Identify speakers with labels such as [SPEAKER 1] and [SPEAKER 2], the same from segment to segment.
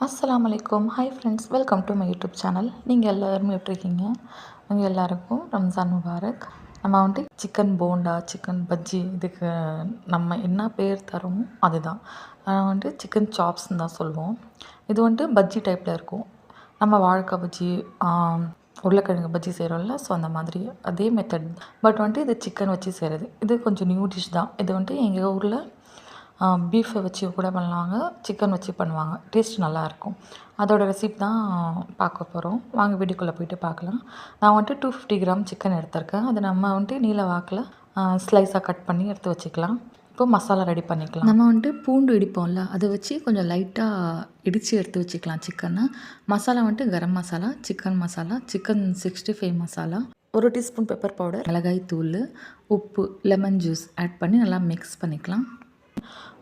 [SPEAKER 1] அஸ்ஸலாமு அலைக்கும். Hi friends, welcome to my YouTube channel. நீங்கள் எல்லோருமே எப்படி இருக்கீங்க? உங்கள் எல்லாருக்கும் ரம்ஜான் முபாரக். நம்ம வந்துட்டு சிக்கன் போண்டா, சிக்கன் பஜ்ஜி இதுக்கு நம்ம என்ன பேர் தரோமோ அதுதான். வந்துட்டு சிக்கன் சாப்ஸ்ன்னு தான் சொல்லுவோம். இது வந்துட்டு பஜ்ஜி டைப்பில் இருக்கும். நம்ம வாழைக்காய் பஜ்ஜி, உருளைக்கிழங்கு பஜ்ஜி செய்கிறோம்ல, ஸோ அந்த மாதிரி அதே மெத்தட். பட் வந்துட்டு இது சிக்கன் வச்சு செய்கிறது. இது கொஞ்சம் நியூ டிஷ் தான். இது வந்துட்டு எங்கள் ஊரில் பீஃபை வச்சு கூட பண்ணுவாங்க, சிக்கன் வச்சு பண்ணுவாங்க. டேஸ்ட் நல்லாயிருக்கும். அதோடய ரெசிபி தான் பார்க்க போகிறோம். வாங்க வீடியோக்குள்ளே போய்ட்டு பார்க்கலாம். நான் வந்துட்டு 250 கிராம் சிக்கன் எடுத்திருக்கேன். அது நம்ம வந்துட்டு நீல வாக்கில் ஸ்லைஸாக கட் பண்ணி எடுத்து வச்சுக்கலாம். இப்போ மசாலா ரெடி பண்ணிக்கலாம். நம்ம வந்துட்டு பூண்டு இடிப்போம்ல, அதை வச்சு கொஞ்சம் லைட்டாக இடித்து எடுத்து வச்சுக்கலாம் சிக்கனை. மசாலா வந்துட்டு garam masala, chicken masala, chicken 65 masala, 1 teaspoon pepper powder, மிளகாய் தூள், உப்பு, லெமன் ஜூஸ் ஆட் பண்ணி நல்லா மிக்ஸ் பண்ணிக்கலாம்.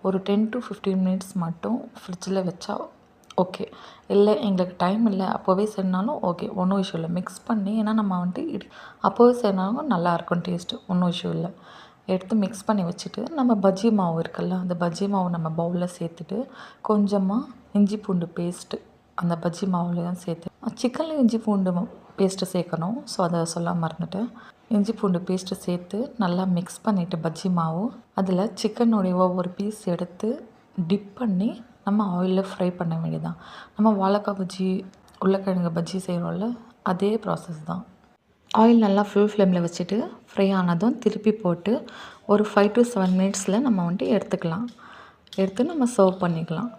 [SPEAKER 1] ஒரு 10 to 15 மினிட்ஸ் மட்டும் ஃப்ரிட்ஜில் வச்சா ஓகே. இல்லை எங்களுக்கு டைம் இல்லை அப்போவே செய்யணுனாலும் ஓகே, ஒன்றும் இஷ்யூ இல்லை. மிக்ஸ் பண்ணி, ஏன்னா நம்ம வந்துட்டு அப்போவே செய்யணுனாலும் நல்லாயிருக்கும் டேஸ்ட்டு, ஒன்றும் இஷ்யூ இல்லை. எடுத்து மிக்ஸ் பண்ணி வச்சுட்டு, நம்ம பஜ்ஜி மாவு இருக்குல்ல, அந்த பஜ்ஜி மாவு நம்ம பவுலில் சேர்த்துட்டு, கொஞ்சமாக இஞ்சி பூண்டு பேஸ்ட்டு அந்த பஜ்ஜி மாவுலேயும் சேர்த்து, சிக்கன்லேயும் இஞ்சி பூண்டு பேஸ்ட்டு சேர்க்கணும். ஸோ அதை சொல்ல மறந்துட்டேன். இஞ்சி பூண்டு பேஸ்ட்டு சேர்த்து நல்லா மிக்ஸ் பண்ணிவிட்டு பஜ்ஜி மாவு, அதில் சிக்கனுடைய ஒவ்வொரு பீஸ் எடுத்து டிப் பண்ணி நம்ம ஆயிலில் ஃப்ரை பண்ண வேண்டியதான். நம்ம வாழைக்காய் பஜ்ஜி, உருளைக்கிழங்கு பஜ்ஜி செய்கிறோம்ல, அதே ப்ராசஸ் தான். ஆயில் நல்லா ஃபுல் ஃப்ளேமில் வச்சுட்டு ஃப்ரை ஆனதும் திருப்பி போட்டு ஒரு 5 to 7 மினிட்ஸில் நம்ம வந்துட்டு எடுத்துக்கலாம். எடுத்து நம்ம சர்வ் பண்ணிக்கலாம்.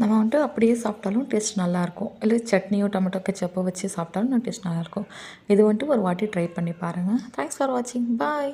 [SPEAKER 1] நம்ம வந்துட்டு அப்படியே சாப்பிட்டாலும் டேஸ்ட் நல்லாயிருக்கும். இல்லை சட்னியோ டொமேட்டோ கெச்சப்போ வச்சு சாப்பிட்டாலும் டேஸ்ட் நல்லாயிருக்கும். இது வந்துட்டு ஒரு வாட்டி ட்ரை பண்ணி பாருங்கள். தேங்க்ஸ் ஃபார் வாட்சிங். பாய்.